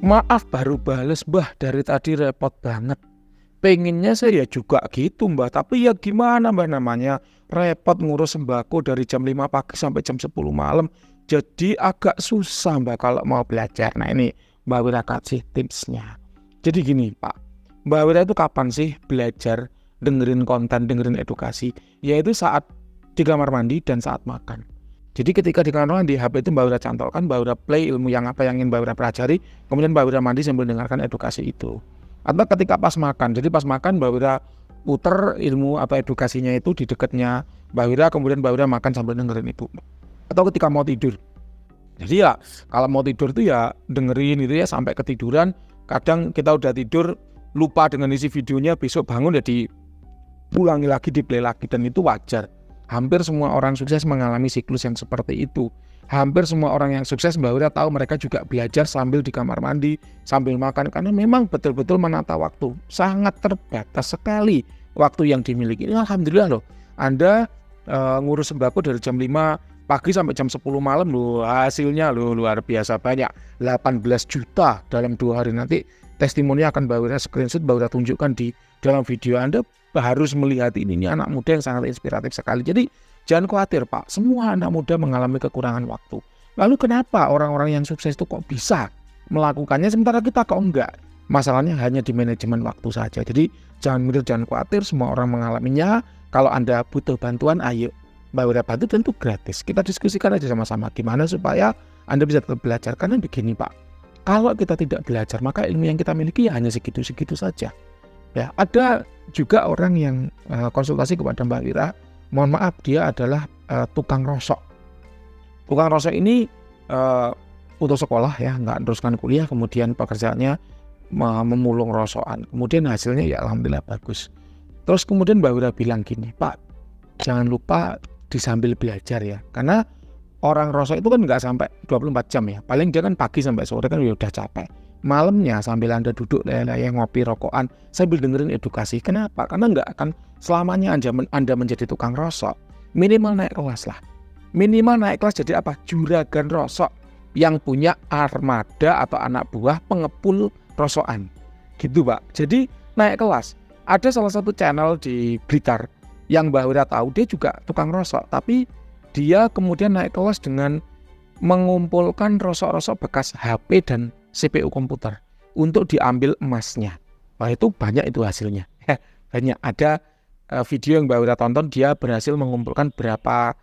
Maaf baru bales Mbah, dari tadi repot banget. Pengennya saya juga gitu Mbah, tapi ya gimana Mbah, namanya repot ngurus sembako dari jam 5 pagi sampai jam 10 malam. Jadi agak susah Mbah kalau mau belajar. Nah ini Mbak Wira kasih tipsnya. Jadi gini Pak, Mbak Wira itu kapan sih belajar, dengerin konten, dengerin edukasi? Yaitu saat di kamar mandi dan saat makan. Jadi ketika di kamar mandi, HP itu Mbak Wira cantolkan, Mbak Wira play ilmu yang apa yang ingin Mbak Wira pelajari, kemudian Mbak Wira mandi sambil dengarkan edukasi itu. Atau ketika pas makan, jadi pas makan Mbak Wira puter ilmu atau edukasinya itu di dekatnya Mbak Wira, kemudian Mbak Wira makan sambil dengerin itu. Atau ketika mau tidur. Jadi ya kalau mau tidur itu ya dengerin itu ya sampai ketiduran. Kadang kita udah tidur lupa dengan isi videonya, besok bangun ya diulangi lagi, di play lagi, dan itu wajar. Hampir semua orang sukses mengalami siklus yang seperti itu. Hampir semua orang yang sukses Mbak Wira tahu mereka juga belajar sambil di kamar mandi, sambil makan, karena memang betul-betul menata waktu. Sangat terbatas sekali waktu yang dimiliki. Ini alhamdulillah loh. Anda ngurus sembako dari jam 5 pagi sampai jam 10 malam loh, hasilnya loh luar biasa banyak. 18 juta dalam 2 hari. Nanti testimoni akan Mbak Wira screenshot, Mbak Wira tunjukkan di dalam video. Anda harus melihat ini anak muda yang sangat inspiratif sekali. Jadi jangan khawatir Pak, semua anak muda mengalami kekurangan waktu. Lalu kenapa orang-orang yang sukses itu kok bisa melakukannya sementara kita kok enggak? Masalahnya hanya di manajemen waktu saja. Jadi jangan minder, jangan khawatir, semua orang mengalaminya. Kalau Anda butuh bantuan, ayo Mbak Wira bantu, tentu gratis. Kita diskusikan aja sama-sama gimana supaya Anda bisa tetap belajar. Karena begini Pak, kalau kita tidak belajar maka ilmu yang kita miliki ya hanya segitu-segitu saja. Ya, ada juga orang yang konsultasi kepada Mbak Wira, mohon maaf dia adalah tukang rosok. Tukang rosok ini putus sekolah ya, nggak teruskan kuliah, kemudian pekerjaannya memulung rosokan. Kemudian hasilnya ya alhamdulillah bagus. Terus kemudian Mbak Wira bilang gini, Pak, jangan lupa disambil belajar ya, karena orang rosok itu kan nggak sampai 24 jam ya, paling dia kan pagi sampai sore kan udah capek. Malamnya sambil Anda duduk leleh ngopi rokokan sambil dengerin edukasi. Kenapa? Karena nggak akan selamanya Anda menjadi tukang rosok. Minimal naik kelas lah. Minimal naik kelas jadi apa? Juragan rosok yang punya armada atau anak buah pengepul rosokan. Gitu Pak. Jadi naik kelas. Ada salah satu channel di Blitar yang Mbak Wira tahu, dia juga tukang rosok, tapi dia kemudian naik kelas dengan mengumpulkan rosok-rosok bekas HP dan CPU komputer untuk diambil emasnya. Wah itu banyak itu hasilnya. Banyak. Ada video yang Mbak Wira tonton, dia berhasil mengumpulkan berapa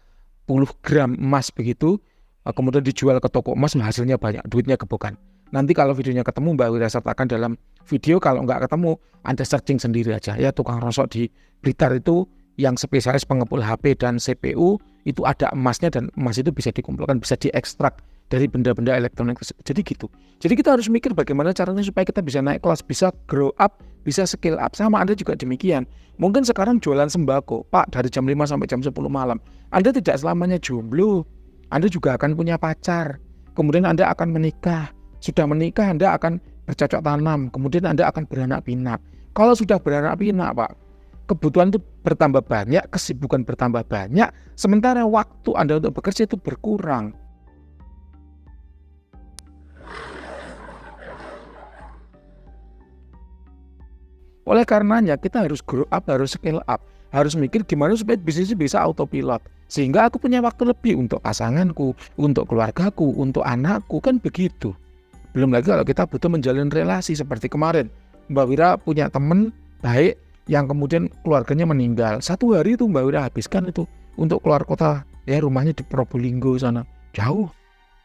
puluh gram emas begitu, kemudian dijual ke toko emas, hasilnya banyak, duitnya gebukan. Nanti kalau videonya ketemu Mbak Wira sertakan dalam video, kalau nggak ketemu Anda searching sendiri aja ya, tukang rosok di Blitar itu yang spesialis pengepul HP dan CPU, itu ada emasnya dan emas itu bisa dikumpulkan, bisa diekstrak dari benda-benda elektronik. Jadi gitu. Jadi kita harus mikir bagaimana caranya supaya kita bisa naik kelas, bisa grow up, bisa skill up. Sama Anda juga demikian. Mungkin sekarang jualan sembako, Pak, dari jam 5 sampai jam 10 malam. Anda tidak selamanya jomblo. Anda juga akan punya pacar. Kemudian Anda akan menikah. Sudah menikah Anda akan bercocok tanam. Kemudian Anda akan beranak pinak. Kalau sudah beranak pinak, Pak, kebutuhan itu bertambah banyak, kesibukan bertambah banyak, sementara waktu Anda untuk bekerja itu berkurang. Oleh karenanya kita harus grow up, harus skill up, harus mikir gimana supaya bisnis bisa autopilot. Sehingga aku punya waktu lebih untuk pasanganku, untuk keluargaku, untuk anakku, kan begitu. Belum lagi kalau kita butuh menjalin relasi seperti kemarin. Mbak Wira punya teman baik yang kemudian keluarganya meninggal. 1 hari itu Mbak Wira habiskan itu untuk keluar kota. Ya rumahnya di Probolinggo sana. Jauh.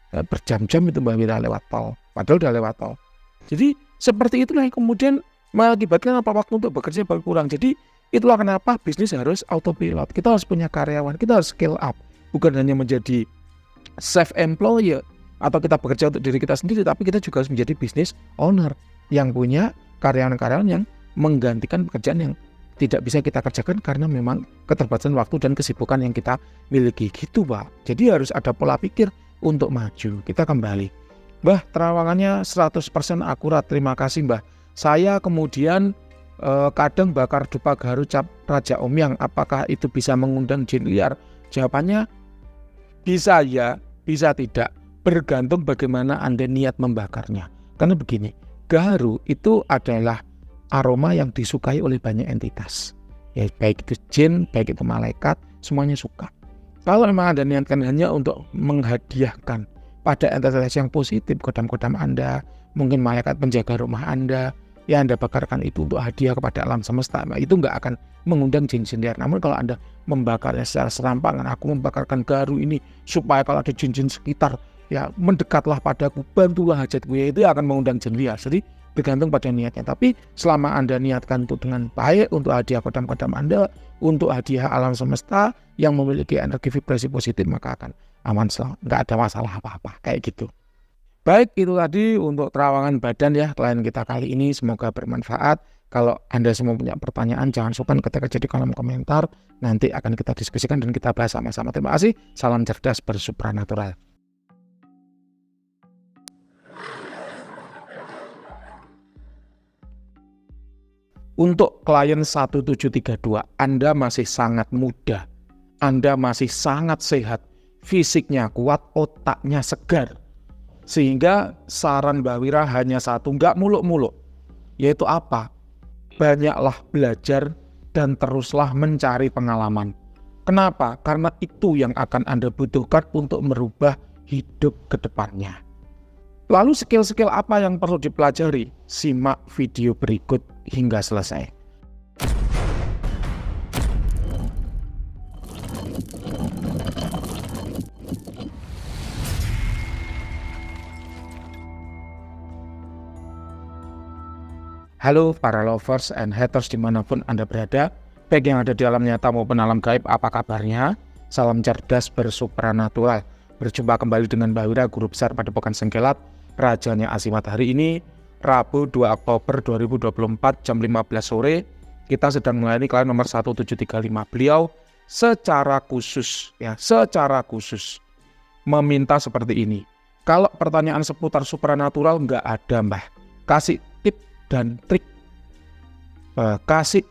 Berjam-jam itu Mbak Wira lewat tol. Padahal udah lewat tol. Jadi seperti itulah yang kemudian mengakibatkan waktu untuk bekerja berkurang. Jadi itulah kenapa bisnis harus autopilot. Kita harus punya karyawan, kita harus scale up. Bukan hanya menjadi self-employed atau kita bekerja untuk diri kita sendiri, tapi kita juga harus menjadi business owner yang punya karyawan-karyawan yang menggantikan pekerjaan yang tidak bisa kita kerjakan karena memang keterbatasan waktu dan kesibukan yang kita miliki. Gitu Pak. Jadi harus ada pola pikir untuk maju. Kita kembali. Mbah, terawangannya 100% akurat. Terima kasih Mbah. Saya kemudian kadang bakar dupa garu cap Raja Omyang. Apakah itu bisa mengundang jin liar? Jawabannya bisa ya, bisa tidak. Bergantung bagaimana Anda niat membakarnya. Karena begini, gaharu itu adalah aroma yang disukai oleh banyak entitas. Ya, baik itu jin, baik itu malaikat, semuanya suka. Kalau memang Anda niatkan hanya untuk menghadiahkan pada entitas yang positif, kodam-kodam Anda, mungkin malaikat penjaga rumah Anda, ya Anda bakarkan itu untuk hadiah kepada alam semesta, itu nggak akan mengundang jin-jin liar. Namun kalau Anda membakarnya secara serampangan, aku membakarkan gaharu ini supaya kalau ada jin-jin sekitar, ya mendekatlah padaku, bantulah hajatku, ya itu akan mengundang jin liar. Jadi bergantung pada niatnya. Tapi selama Anda niatkan itu dengan baik untuk hadiah kodam-kodam Anda, untuk hadiah alam semesta yang memiliki energi vibrasi positif, maka akan aman selalu, nggak ada masalah apa-apa kayak gitu. Baik, itu tadi untuk terawangan badan ya klien kita kali ini, semoga bermanfaat. Kalau Anda semua punya pertanyaan, jangan sungkan ketik aja di kolom komentar, nanti akan kita diskusikan dan kita bahas sama-sama. Terima kasih, salam cerdas bersupranatural. Untuk klien 1732, Anda masih sangat muda, Anda masih sangat sehat, fisiknya kuat, otaknya segar. Sehingga saran Mbak Wira hanya satu, nggak muluk-muluk. Yaitu apa? Banyaklah belajar dan teruslah mencari pengalaman. Kenapa? Karena itu yang akan Anda butuhkan untuk merubah hidup ke depannya. Lalu skill-skill apa yang perlu dipelajari? Simak video berikut hingga selesai. Halo para lovers and haters dimanapun Anda berada, baik yang ada di alam nyata maupun alam gaib, apa kabarnya? Salam cerdas bersupranatural. Berjumpa kembali dengan Mbak Wira, Guru Besar Padepokan Sengkelat, Rajanya Asimat. Hari ini Rabu 2 Oktober 2024 jam 15 sore kita sedang melayani klien nomor 1735. Beliau secara khusus meminta seperti ini. Kalau pertanyaan seputar supranatural nggak ada Mbah, kasih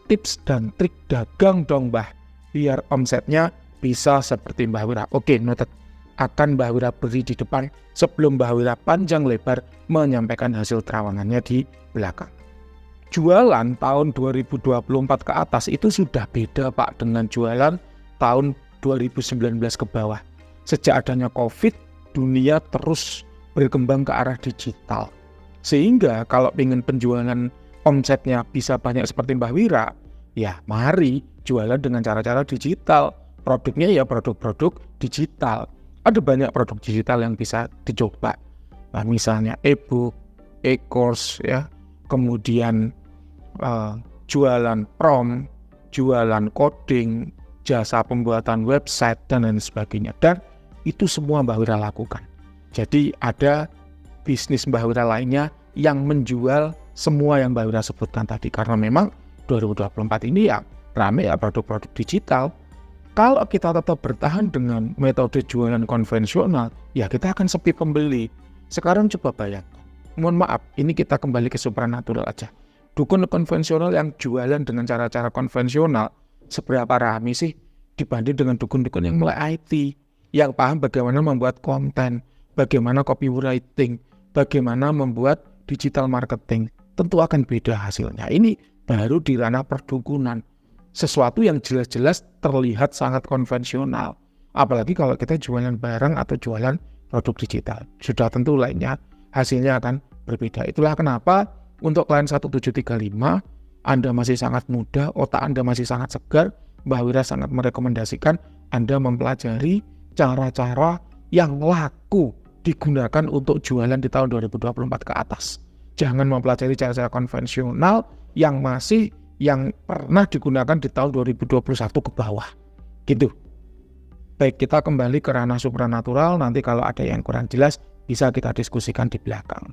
tips dan trik dagang dong Mbah, biar omsetnya bisa seperti Mbah Wira. Oke, noted. Akan Mbah Wira beri di depan sebelum Mbah Wira panjang lebar menyampaikan hasil terawangannya di belakang. Jualan tahun 2024 ke atas itu sudah beda Pak dengan jualan tahun 2019 ke bawah. Sejak adanya COVID, dunia terus berkembang ke arah digital. Sehingga kalau ingin penjualan omsetnya bisa banyak seperti Mbah Wira, ya mari jualan dengan cara-cara digital. Produknya ya produk-produk digital. Ada banyak produk digital yang bisa dicoba. Nah, misalnya e-book, e-course ya, kemudian jualan prompt, jualan coding, jasa pembuatan website dan lain sebagainya. Dan itu semua Mbah Wira lakukan. Jadi ada bisnis Mbah Wira lainnya yang menjual semua yang Mbah Wira sebutkan tadi, karena memang 2024 ini ya rame ya produk-produk digital. Kalau kita tetap bertahan dengan metode jualan konvensional, ya kita akan sepi pembeli. Sekarang coba bayangkan, mohon maaf, ini kita kembali ke supranatural aja. Dukun konvensional yang jualan dengan cara-cara konvensional, seberapa ramai sih dibanding dengan dukun-dukun yang mulai IT, yang paham bagaimana membuat konten, bagaimana copywriting, bagaimana membuat digital marketing. Tentu akan beda hasilnya. Ini baru di ranah perdukunan. Sesuatu yang jelas-jelas terlihat sangat konvensional. Apalagi kalau kita jualan barang atau jualan produk digital. Sudah tentu lainnya hasilnya akan berbeda. Itulah kenapa untuk klien 1735 Anda masih sangat muda, otak Anda masih sangat segar. Mbah Wira sangat merekomendasikan Anda mempelajari cara-cara yang laku digunakan untuk jualan di tahun 2024 ke atas. Jangan mempelajari cara-cara konvensional yang pernah digunakan di tahun 2021 ke bawah. Gitu. Baik, kita kembali ke ranah supranatural. Nanti kalau ada yang kurang jelas bisa kita diskusikan di belakang.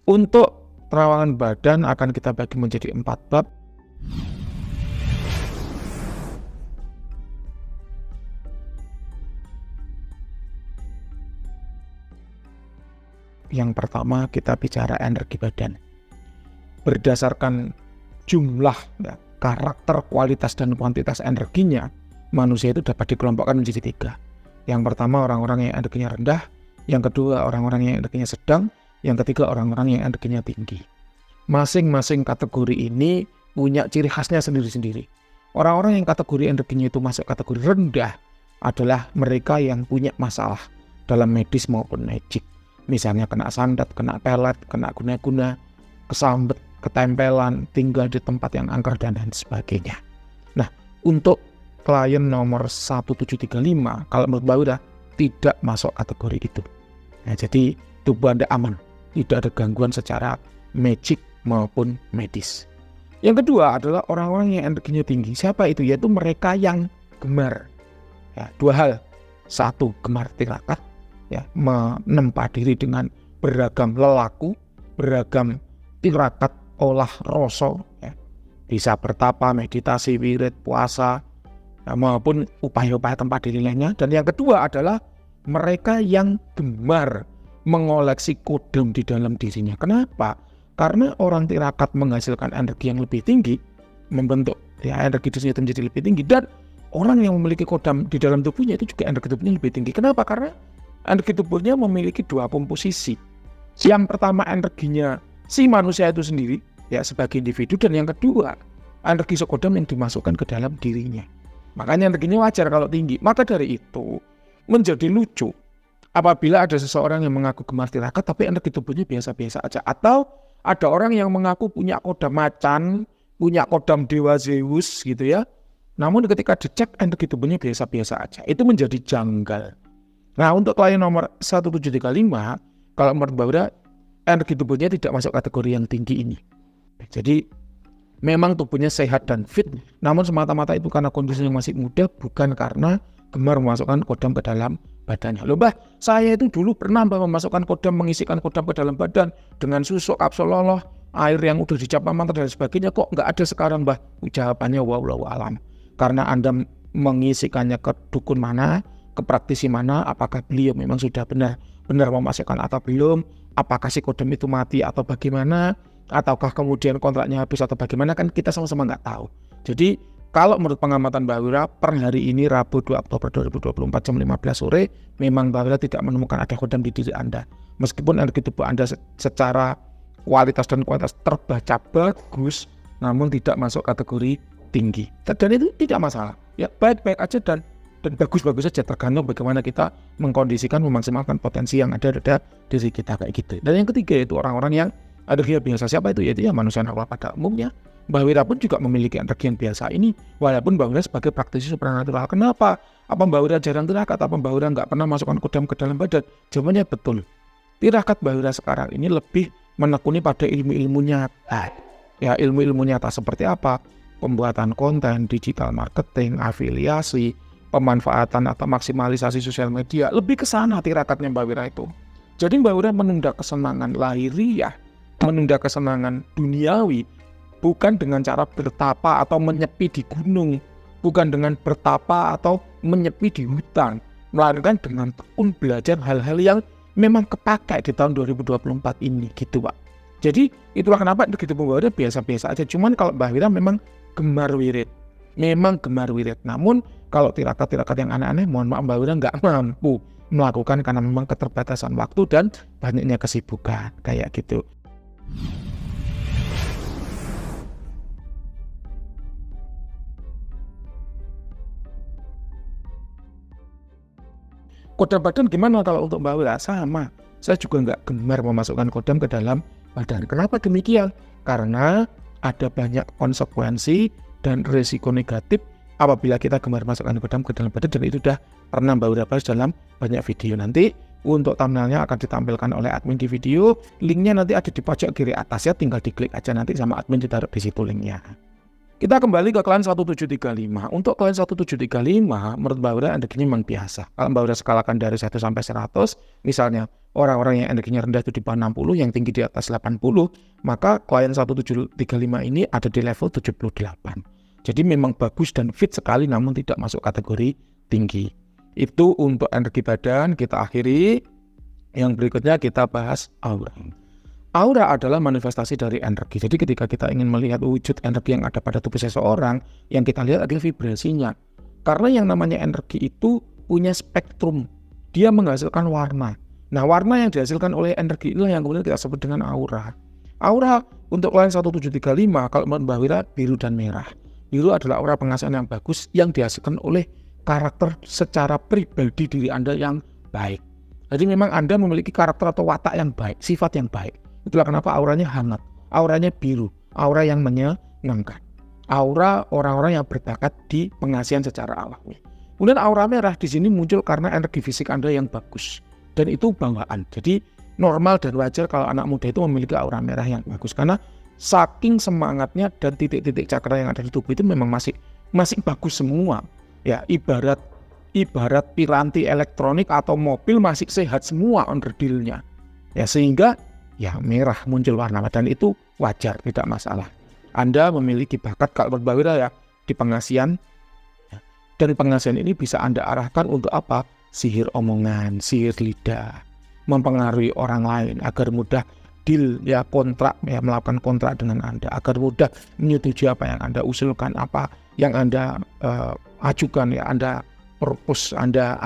Untuk terawangan badan akan kita bagi menjadi 4 bab. Yang pertama kita bicara energi badan. Berdasarkan jumlah, ya, karakter, kualitas, dan kuantitas energinya, manusia itu dapat dikelompokkan menjadi 3. Yang pertama orang-orang yang energinya rendah, yang kedua orang-orang yang energinya sedang, Yang ketiga orang-orang yang energinya tinggi. Masing-masing kategori ini punya ciri khasnya sendiri-sendiri. Orang-orang yang kategori energinya itu masuk kategori rendah adalah mereka yang punya masalah dalam medis maupun magic. Misalnya kena santet, kena pelet, kena guna-guna, kesambet, ketempelan, tinggal di tempat yang angker dan sebagainya. Nah, untuk klien nomor 1735 kalau menurut Mbak Wira tidak masuk kategori itu. Nah, jadi tubuh Anda aman, tidak ada gangguan secara magic maupun medis. Yang kedua adalah orang-orang yang energinya tinggi. Siapa itu? Yaitu mereka yang gemar. Ya, dua hal. Satu, gemar tirakat, ya, menempa diri dengan beragam lelaku, beragam tirakat olah rasa, ya. Bisa bertapa, meditasi, wirid, puasa, ya, maupun upaya-upaya tempat diri lainnya. Dan yang kedua adalah mereka yang gemar mengoleksi kodam di dalam dirinya. Kenapa? Karena orang tirakat menghasilkan energi yang lebih tinggi, membentuk ya energi dirinya menjadi lebih tinggi, dan orang yang memiliki kodam di dalam tubuhnya itu juga energi tubuhnya lebih tinggi. Kenapa? Karena energi tubuhnya memiliki dua komposisi. Yang pertama energinya si manusia itu sendiri ya sebagai individu, dan yang kedua energi sekodam yang dimasukkan ke dalam dirinya. Makanya energinya wajar kalau tinggi. Maka dari itu menjadi lucu apabila ada seseorang yang mengaku gemar tirakat tapi energi tubuhnya biasa-biasa aja, atau ada orang yang mengaku punya kodam macan, punya kodam dewa Zeus gitu ya, namun ketika dicek energi tubuhnya biasa-biasa aja. Itu menjadi janggal. Nah, untuk klien nomor 1735 kalau menurut Mbak Wira energi tubuhnya tidak masuk kategori yang tinggi ini. Jadi memang tubuhnya sehat dan fit, namun semata-mata itu karena kondisi yang masih muda, bukan karena gemar memasukkan kodam ke dalam badannya. Loh Mbah, saya itu dulu pernah memasukkan kodam, mengisikan kodam ke dalam badan dengan susu, kapsul loloh, air yang udah dicap mantra dan sebagainya, kok nggak ada sekarang Mbah? Jawabannya wallahu alam. Karena Anda mengisikannya ke dukun mana, ke praktisi mana, apakah beliau memang sudah benar memasukkan atau belum, apakah si kodam itu mati atau bagaimana, ataukah kemudian kontraknya habis atau bagaimana, kan kita sama-sama nggak tahu. Jadi kalau menurut pengamatan Mbak Wira per hari ini Rabu 2 Oktober 2024 jam 15 sore, memang Mbak Wira tidak menemukan ada kodam di diri Anda. Meskipun energi tubuh Anda secara kualitas dan kuantitas terbaca bagus, namun tidak masuk kategori tinggi. Dan itu tidak masalah. Ya, baik-baik aja dan bagus-bagus saja, tergantung bagaimana kita mengkondisikan, memaksimalkan potensi yang ada diri kita kayak gitu. Dan yang ketiga itu orang-orang yang energi biasa. Siapa itu? Yaitu ya manusia normal pada umumnya. Mbak Wira pun juga memiliki energi yang biasa ini, walaupun Mbak Wira sebagai praktisi supranatural. Kenapa? Apa Mbak Wira jarang tirakat? Apa Mbak Wira nggak pernah masukkan kodam ke dalam badan? Jawabannya betul. Tirakat Mbak Wira sekarang ini lebih menekuni pada ilmu-ilmu nyata. Ya, ilmu-ilmu nyata seperti apa? Pembuatan konten, digital marketing, afiliasi, pemanfaatan atau maksimalisasi sosial media. Lebih ke sana tirakatnya Mbak Wira itu. Jadi Mbak Wira menunda kesenangan lahiriah, menunda kesenangan duniawi, bukan dengan cara bertapa atau menyepi di gunung, bukan dengan bertapa atau menyepi di hutan, melainkan dengan tekun belajar hal-hal yang memang kepakai di tahun 2024 ini gitu Pak. Jadi itulah kenapa energi tubuh Mbak Wira biasa-biasa aja. Cuman kalau Mbak Wira memang gemar wirid, namun kalau tirakat-tirakat yang aneh-aneh, mohon maaf Mbak Wira nggak mampu melakukan karena memang keterbatasan waktu dan banyaknya kesibukan kayak gitu. Kodam badan gimana kalau untuk Mbak Wira? Sama, saya juga nggak gemar memasukkan kodam ke dalam badan. Kenapa demikian? Karena ada banyak konsekuensi dan risiko negatif apabila kita gemar masukkan kodam ke dalam badan, dan itu sudah pernah Mbak Wira bahas dalam banyak video. Nanti untuk thumbnailnya akan ditampilkan oleh admin di video, linknya nanti ada di pojok kiri atas ya, tinggal diklik aja nanti sama admin ditaruh di situ linknya. Kita kembali ke klien 1735. Untuk klien 1735, menurut Mbak Wira energinya memang biasa. Kalau Mbak Wira skalakan dari 1 sampai 100, misalnya orang-orang yang energinya rendah itu di bawah 60, yang tinggi di atas 80, maka klien 1735 ini ada di level 78. Jadi memang bagus dan fit sekali, namun tidak masuk kategori tinggi. Itu untuk energi badan. Kita akhiri. Yang berikutnya kita bahas aura. Aura adalah manifestasi dari energi. Jadi ketika kita ingin melihat wujud energi yang ada pada tubuh seseorang, yang kita lihat adalah vibrasinya. Karena yang namanya energi itu punya spektrum. Dia menghasilkan warna. Nah, warna yang dihasilkan oleh energi inilah yang kemudian kita sebut dengan aura. Aura untuk klien 1735 kalau menurut Mbak Wira biru dan merah. Biru adalah aura penghasilan yang bagus yang dihasilkan oleh karakter secara pribadi diri Anda yang baik. Jadi memang Anda memiliki karakter atau watak yang baik, sifat yang baik. Itulah kenapa auranya hangat, auranya biru, aura yang menyenangkan. Aura orang-orang yang berbakat di pengasihan secara alami. Kemudian aura merah di sini muncul karena energi fisik Anda yang bagus. Dan itu bawaan. Jadi normal dan wajar kalau anak muda itu memiliki aura merah yang bagus. Karena saking semangatnya dan titik-titik cakra yang ada di tubuh itu memang masih bagus semua. Ya, ibarat piranti elektronik atau mobil masih sehat semua onderdilnya. Ya, sehingga ya merah muncul warna dan itu wajar, tidak masalah. Anda memiliki bakat kalau Mbak Wira ya di pengasihan. Ya. Dan pengasihan ini bisa Anda arahkan untuk apa? Sihir omongan, sihir lidah, mempengaruhi orang lain agar mudah deal ya kontrak ya melakukan kontrak dengan Anda, agar mudah menyetujui apa yang Anda usulkan, apa yang Anda ajukan ya Anda propose, Anda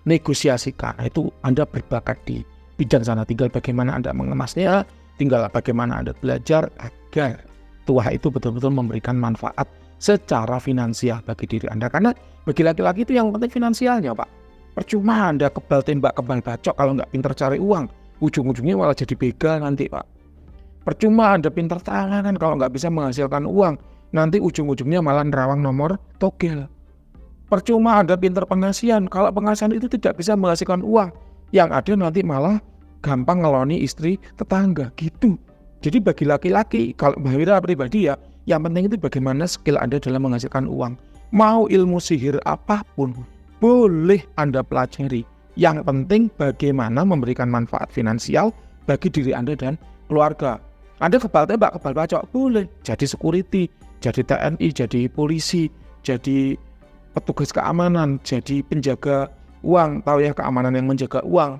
negosiasikan. Itu Anda berbakat di bidang sana, tinggal bagaimana Anda mengemasnya, tinggal bagaimana Anda belajar agar tuah itu betul-betul memberikan manfaat secara finansial bagi diri Anda. Karena bagi laki-laki itu yang penting finansialnya, Pak. Percuma Anda kebal tembak kebal bacok kalau nggak pintar cari uang, ujung-ujungnya malah jadi begal nanti, Pak. Percuma Anda pintar tangan kalau nggak bisa menghasilkan uang, nanti ujung-ujungnya malah nerawang nomor togel. Percuma Anda pintar pengasihan kalau pengasihan itu tidak bisa menghasilkan uang, yang ada nanti malah gampang ngeloni istri tetangga gitu. Jadi bagi laki-laki kalau Mbak Wira pribadi ya, yang penting itu bagaimana skill Anda dalam menghasilkan uang. Mau ilmu sihir apapun boleh Anda pelajari. Yang penting bagaimana memberikan manfaat finansial bagi diri Anda dan keluarga. Anda kebal tembak, kebal bacok, boleh. Jadi security, jadi TNI, jadi polisi, jadi petugas keamanan, jadi penjaga uang, tahu ya keamanan yang menjaga uang.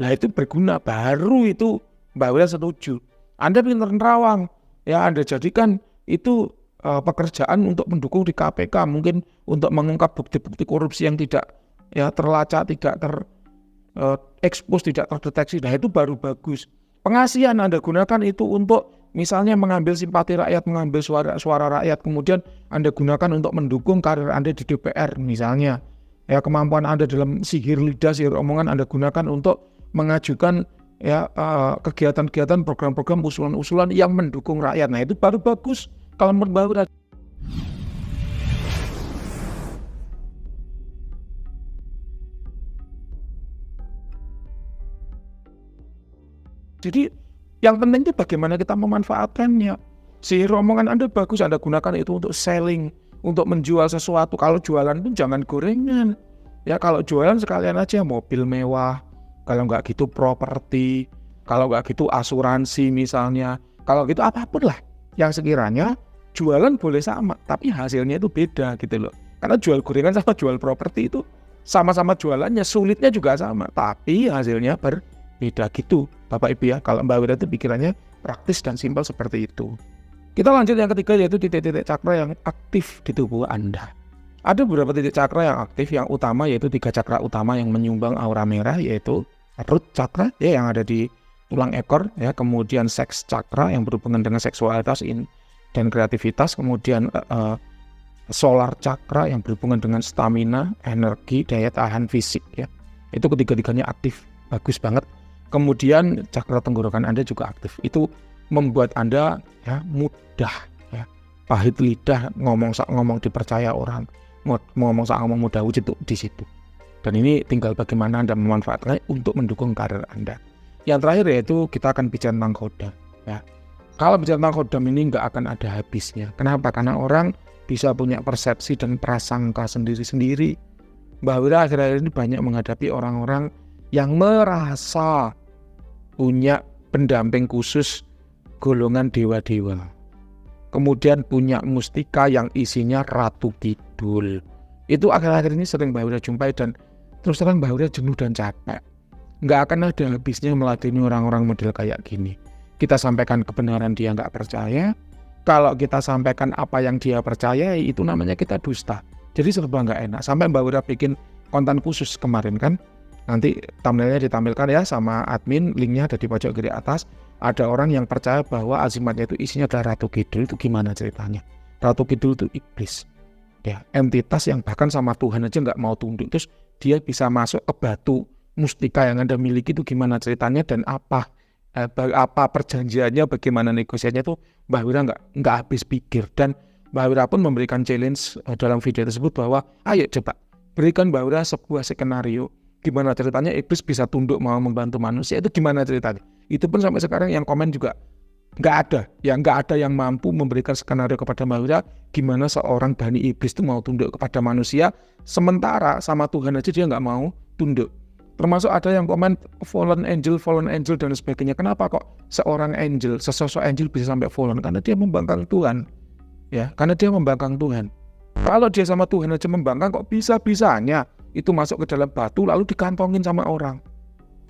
Nah itu berguna, baru itu Mbak Wira setuju. Anda pintar nerawang, ya Anda jadikan itu pekerjaan untuk mendukung di KPK, mungkin untuk mengungkap bukti-bukti korupsi yang tidak ya terlacak, tidak terekspos, tidak terdeteksi. Nah itu baru bagus. Pengasihan Anda gunakan itu untuk misalnya mengambil simpati rakyat, mengambil suara rakyat, kemudian Anda gunakan untuk mendukung karir Anda di DPR misalnya. Ya kemampuan Anda dalam sihir lidah, sihir omongan Anda gunakan untuk mengajukan ya kegiatan-kegiatan, program-program, usulan-usulan yang mendukung rakyat. Nah itu baru bagus. Kalau menurut Mbak Wira. Jadi yang penting itu bagaimana kita memanfaatkannya. Sihir omongan Anda bagus, Anda gunakan itu untuk selling, untuk menjual sesuatu. Kalau jualan pun jangan gorengan. Ya kalau jualan sekalian aja mobil mewah, kalau nggak gitu properti, kalau nggak gitu asuransi misalnya. Kalau gitu apapun lah yang sekiranya jualan boleh sama, tapi hasilnya itu beda gitu loh. Karena jual gorengan sama jual properti itu sama-sama jualannya, sulitnya juga sama, tapi hasilnya berbeda gitu. Bapak Ibu ya, kalau Mbak Wira itu pikirannya praktis dan simpel seperti itu. Kita lanjut yang ketiga yaitu titik-titik cakra yang aktif di tubuh Anda. Ada beberapa titik cakra yang aktif, yang utama yaitu 3 cakra utama yang menyumbang aura merah yaitu root cakra ya yang ada di tulang ekor ya, kemudian seks cakra yang berhubungan dengan seksualitas dan kreativitas, kemudian solar cakra yang berhubungan dengan stamina, energi, daya tahan fisik ya. Itu ketiga-tiganya aktif, bagus banget. Kemudian cakra tenggorokan Anda juga aktif. Itu membuat Anda ya mudah ya. Pahit lidah, ngomong dipercaya orang, ngomong mudah wujud di situ. Dan ini tinggal bagaimana Anda memanfaatkannya untuk mendukung karir Anda. Yang terakhir yaitu kita akan bicara tentang kodam ya. Kalau bicara tentang kodam ini nggak akan ada habisnya. Kenapa? Karena orang bisa punya persepsi dan prasangka sendiri-sendiri. Mbak Wira akhir-akhir ini banyak menghadapi orang-orang yang merasa punya pendamping khusus golongan dewa-dewa. Kemudian punya mustika yang isinya Ratu Kidul. Itu akhir-akhir ini sering Mbak Wira jumpai dan terus terang Mbak Wira jenuh dan capek. Nggak akan ada habisnya meladeni orang-orang model kayak gini. Kita sampaikan kebenaran dia nggak percaya. Kalau kita sampaikan apa yang dia percaya itu namanya kita dusta. Jadi serba nggak enak. Sampai Mbak Wira bikin konten khusus kemarin kan. Nanti thumbnailnya ditampilkan ya sama admin, linknya ada di pojok kiri atas. Ada orang yang percaya bahwa Azimatnya itu isinya adalah Ratu Kidul. Itu gimana ceritanya? Ratu Kidul itu iblis, ya, entitas yang bahkan sama Tuhan aja nggak mau tunduk. Terus dia bisa masuk ke batu mustika yang Anda miliki, itu gimana ceritanya dan apa perjanjiannya, bagaimana negosiasinya, itu Mbah Wira nggak habis pikir. Dan Mbah Wira pun memberikan challenge dalam video tersebut bahwa ayo coba berikan Mbah Wira sebuah skenario gimana ceritanya iblis bisa tunduk mau membantu manusia, itu gimana ceritanya. Itu pun sampai sekarang yang komen juga nggak ada yang mampu memberikan skenario kepada Mbah Wira gimana seorang bani iblis itu mau tunduk kepada manusia, sementara sama Tuhan aja dia nggak mau tunduk. Termasuk ada yang komen fallen angel dan sebagainya. Kenapa kok seorang angel, sesosok angel bisa sampai fallen? Karena dia membangkang Tuhan, ya, karena dia membangkang Tuhan. Kalau dia sama Tuhan aja membangkang, kok bisa-bisanya itu masuk ke dalam batu lalu dikantongin sama orang.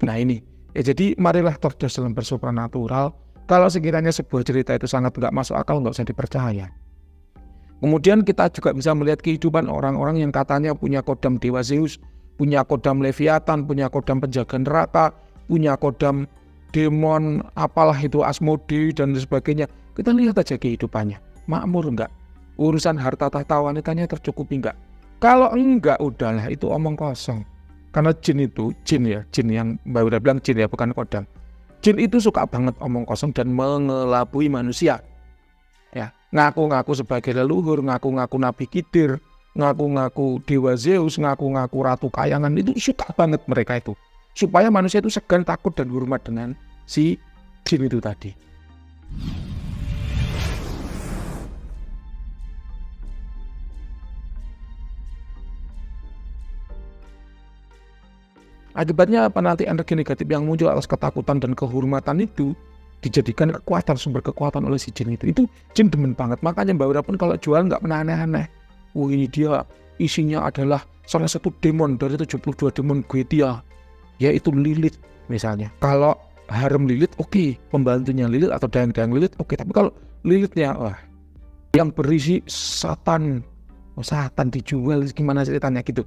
Nah ini, ya, jadi marilah cerdas dalam bersupranatural. Kalau sekiranya sebuah cerita itu sangat nggak masuk akal, nggak usah dipercaya. Kemudian kita juga bisa melihat kehidupan orang-orang yang katanya punya kodam Dewa Zeus, punya kodam Leviathan, punya kodam penjaga neraka, punya kodam demon, apalah itu Asmodi dan sebagainya. Kita lihat aja kehidupannya, makmur nggak? Urusan harta tahta wanitanya tercukupi nggak? Kalau enggak, udahlah itu omong kosong. Karena jin yang Mbak Wira bilang jin ya, bukan kodam. Jin itu suka banget omong kosong dan mengelabui manusia. Ya, ngaku-ngaku sebagai leluhur, ngaku-ngaku Nabi Khidir, ngaku-ngaku Dewa Zeus, ngaku-ngaku Ratu Kayangan, itu suka banget mereka itu. Supaya manusia itu segan, takut dan hormat dengan si jin itu tadi. Akibatnya apa? Nanti energi negatif yang muncul atas ketakutan dan kehormatan itu dijadikan kekuatan, sumber kekuatan oleh si jin itu. Itu jin demen banget. Makanya Mbak Wira pun kalau jual nggak pernah aneh-aneh. Ini dia isinya adalah salah satu demon dari 72 demon Goetia, yaitu Lilith misalnya. Kalau harem Lilith, oke, pembantunya Lilith atau dayang-dayang Lilith, oke. Tapi kalau Lilithnya yang berisi Satan, Satan dijual, gimana ceritanya gitu.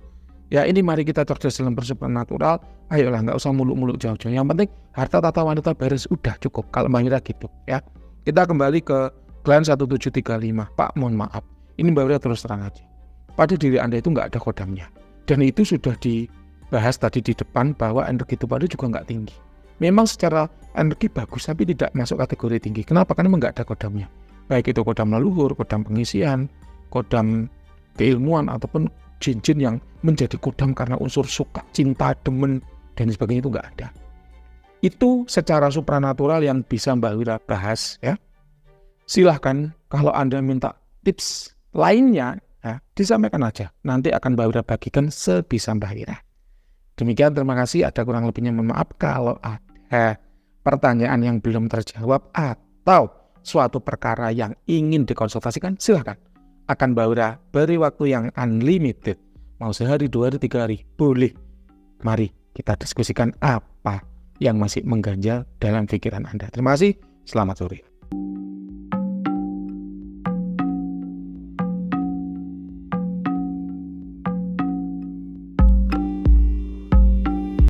Ya ini mari kita cerdas dalam bersupranatural. Ayolah, nggak usah muluk-muluk jauh-jauh. Yang penting harta tata wanita beres, udah cukup. Kalau Mbak Wira gitu ya. Kita kembali ke Klan 1735. Pak, mohon maaf, ini Mbak Wira terus terang aja, pada diri Anda itu nggak ada kodamnya. Dan itu sudah dibahas tadi di depan bahwa energi itu pada juga nggak tinggi. Memang secara energi bagus, tapi tidak masuk kategori tinggi. Kenapa? Karena memang nggak ada kodamnya. Baik itu kodam leluhur, kodam pengisian, kodam keilmuan, ataupun jin-jin yang menjadi kodam karena unsur suka, cinta, demen, dan sebagainya, itu nggak ada. Itu secara supranatural yang bisa Mbak Wira bahas ya. Silahkan kalau Anda minta tips lainnya ya, disampaikan aja. Nanti akan Mbak Wira bagikan sebisa Mbak Wira. Demikian, terima kasih. Ada kurang lebihnya mohon maaf. Kalau ada pertanyaan yang belum terjawab atau suatu perkara yang ingin dikonsultasikan, silahkan. Akan Mbak Wira beri waktu yang unlimited. Mau sehari, 2 hari, 3 hari, boleh. Mari kita diskusikan apa yang masih mengganjal dalam pikiran Anda. Terima kasih, selamat sore.